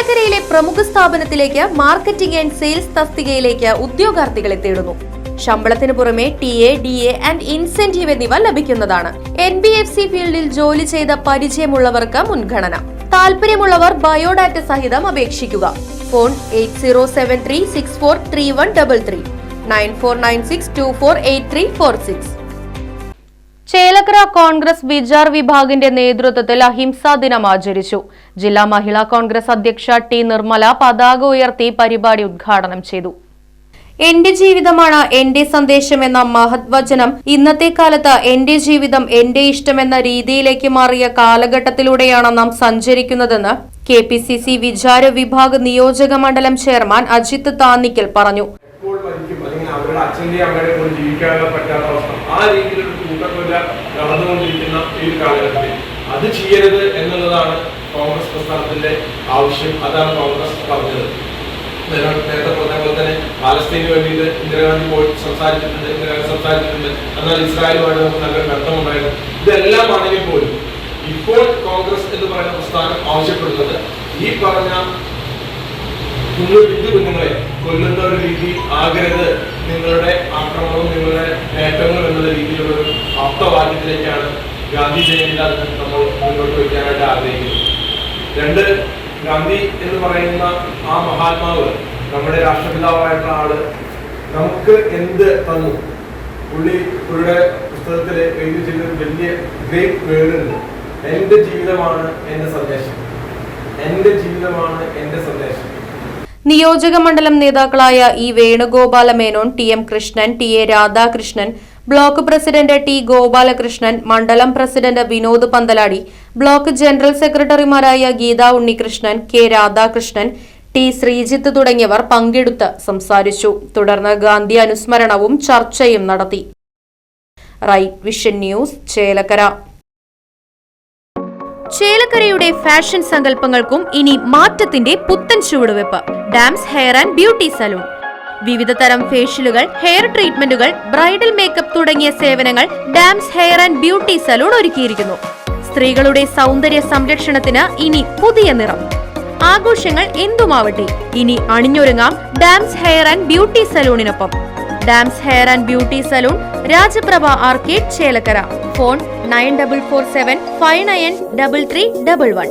ചേലക്കരയിലെ പ്രമുഖ സ്ഥാപനത്തിലേക്ക് marketing and sales തസ്തികയിലേക്ക് ഉദ്യോഗാർത്ഥികളെ തേടുന്നു. ശമ്പളത്തിന് പുറമെ TA, DA ആൻഡ് ഇൻസെന്റീവ് എന്നിവ ലഭിക്കുന്നതാണ്. NBFC ഫീൽഡിൽ ജോലി ചെയ്ത പരിചയമുള്ളവർക്ക് മുൻഗണന. താല്പര്യമുള്ളവർ ബയോഡാറ്റ സഹിതം അപേക്ഷിക്കുക. ഫോൺ 8073643133 9496248346. ചേലക്കര കോൺഗ്രസ് വിചാർ വിഭാഗിന്റെ നേതൃത്വത്തിൽ അഹിംസാ ദിനം ആചരിച്ചു. ജില്ലാ മഹിളാ കോൺഗ്രസ് അധ്യക്ഷ T. നിർമ്മല പതാക ഉയർത്തി പരിപാടി ഉദ്ഘാടനം ചെയ്തു. എന്റെ ജീവിതമാണ് എന്റെ സന്ദേശം എന്ന മഹത് വചനം ഇന്നത്തെ കാലത്ത് എന്റെ ജീവിതം എന്റെ ഇഷ്ടം എന്ന രീതിയിലേക്ക് മാറിയ കാലഘട്ടത്തിലൂടെയാണ് നാം സഞ്ചരിക്കുന്നതെന്ന് KPCC വിചാര വിഭാഗ് നിയോജക മണ്ഡലം ചെയർമാൻ അജിത് താന്നിക്കൽ പറഞ്ഞു. അത് ചെയ്യരുത് എന്നുള്ളതാണ് കോൺഗ്രസ് പ്രസ്ഥാനത്തിന്റെ ആവശ്യം. അതാണ് കോൺഗ്രസ് പറഞ്ഞത്. നേരത്തെ പറഞ്ഞ പോലെ തന്നെ പാലസ്തീന് വേണ്ടിയിട്ട് ഇന്ദിരാഗാന്ധി പോയി സംസാരിച്ചിട്ടുണ്ട്. എന്നാൽ ഇസ്രായേലുമായിട്ട് നമുക്ക് നല്ലൊരു ബന്ധമുണ്ടായിരുന്നു. ഇതെല്ലാം ആണെങ്കിൽ പോലും ഇപ്പോൾ കോൺഗ്രസ് എന്ന് പറയുന്ന പ്രസ്ഥാനം ആവശ്യപ്പെടുന്നത് ഈ പറഞ്ഞ ഹിന്ദു കുഞ്ഞുങ്ങളെ കൊല്ലുന്ന ഒരു രീതി ആകരുത്. നിങ്ങളുടെ ആക്രമണവും നിങ്ങളുടെ നേട്ടങ്ങളും എന്നുള്ള രീതിയിലുള്ളൊരു ആപ്തവാക്യത്തിലേക്കാണ് ഗാന്ധി ജയന്തി നമ്മൾ മുന്നോട്ട് വയ്ക്കാനായിട്ട് ആഗ്രഹിക്കുന്നത്. രണ്ട്, ഗാന്ധി എന്ന് പറയുന്ന ആ മഹാത്മാവ്, നമ്മുടെ രാഷ്ട്രപിതാവായിട്ടുള്ള ആള് നമുക്ക് എന്ത് തന്നു? പുള്ളിയുടെ പുസ്തകത്തിൽ എഴുതി വെച്ചിരുന്ന വലിയ ഗ്രേറ്റ് വേർഡ് ഉണ്ട്. എന്റെ ജീവിതമാണ് എന്റെ സന്ദേശം. എന്റെ ജീവിതമാണ് എന്റെ സന്ദേശം. നിയോജക മണ്ഡലം നേതാക്കളായ E. Venugopala Menon, TM Krishnan, TA Radhakrishnan, block president T. Gopalakrishnan, മണ്ഡലം president Vinod Panthaladi, block general സെക്രട്ടറിമാരായ ഗീത ഉണ്ണികൃഷ്ണൻ, K. രാധാകൃഷ്ണൻ, T. ശ്രീജിത്ത് തുടങ്ങിയവർ പങ്കെടുത്ത് സംസാരിച്ചു. തുടർന്ന് ഗാന്ധി അനുസ്മരണവും ചർച്ചയും നടത്തി. Right vision news, Chelakkara. ചേലക്കരയുടെ ഫാഷൻ സങ്കല്പങ്ങൾക്കും ഇനി മാറ്റത്തിന്റെ പുത്തൻ ചുവടുവെപ്പ്. Dams hair and beauty salon. വിവിധ തരം ഫേഷ്യലുകൾ, ഹെയർ ട്രീറ്റ്മെന്റുകൾ, ബ്രൈഡൽ മേക്കപ്പ് തുടങ്ങിയ സേവനങ്ങൾ dams hair and beauty salon ഒരുക്കിയിരിക്കുന്നു. സ്ത്രീകളുടെ സൗന്ദര്യ സംരക്ഷണത്തിന് ഇനി പുതിയ നിറം. ആഘോഷങ്ങൾ എന്തുമാവട്ടെ, ഇനി അണിഞ്ഞൊരുങ്ങാം ഡാംസ് ഹെയർ ആൻഡ് ബ്യൂട്ടി സലൂണിനൊപ്പം. Dams hair and beauty salon, Rajaprabha arcade, Chelakkara. Phone 9447 593311.